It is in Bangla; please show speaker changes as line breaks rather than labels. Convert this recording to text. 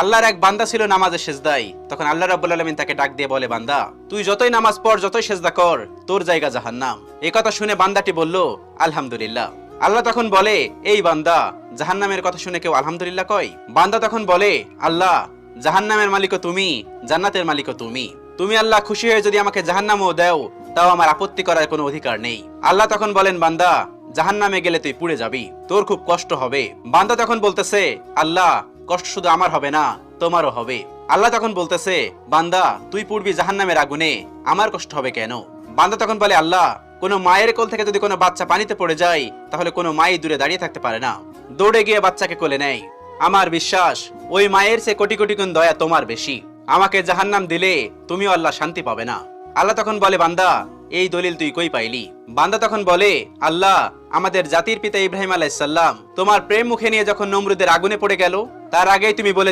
আল্লাহর এক বান্দা ছিল নামাজে সেজদায়। তখন আল্লাহ রাব্বুল আলামিন তাকে ডাক দিয়ে বলে, বান্দা তুই যতই নামাজ পড়, যতই সেজদা কর, তোর জায়গা জাহান্নাম। এই কথা শুনে বান্দাটি বলল, আলহামদুলিল্লাহ। আল্লাহ তখন বলে, এই বান্দা, জাহান্নামের কথা শুনে কেউ আলহামদুলিল্লাহ কয়? বান্দা তখন বলে, আল্লাহ, জাহান্নামের মালিকও তুমি, জান্নাতের মালিকও তুমি। তুমি আল্লাহ খুশি হয়ে যদি আমাকে জাহান্নামও দাও, তাও আমার আপত্তি করার কোনো অধিকার নেই। আল্লাহ তখন বলেন, বান্দা, জাহান্নামে গেলে তুই পুড়ে যাবি, তোর খুব কষ্ট হবে। বান্দা তখন বলতেছে, আল্লাহ, কষ্ট শুধু আমার হবে না, তোমারও হবে। আল্লাহ তখন বলতেছে, বান্দা, তুই পুড়বি জাহান্নামের আগুনে, আমার কষ্ট হবে কেন? বান্দা তখন বলে, আল্লাহ, কোনো মায়ের কোল থেকে যদি কোনো বাচ্চা পানিতে পড়ে যায়, তাহলে কোনো মাই দূরে দাঁড়িয়ে থাকতে পারে না, দৌড়ে গিয়ে বাচ্চাকে কোলে নেয়। আমার বিশ্বাস ওই মায়ের চেয়ে কোটি কোটি গুণ দয়া তোমার বেশি। আমাকে জাহান্নাম দিলে তুমিও আল্লাহ শান্তি পাবে না। আল্লাহ তখন বলে, বান্দা, এই দলিল তুই কই পাইলি? বান্দা তখন বলে, আল্লাহ, আমাদের জাতির পিতা ইব্রাহিম আলাইহিস সালাম তোমার প্রেম মুখে নিয়ে যখন নমরুদের আগুনে পড়ে গেল, তার আগেই তুমি বলে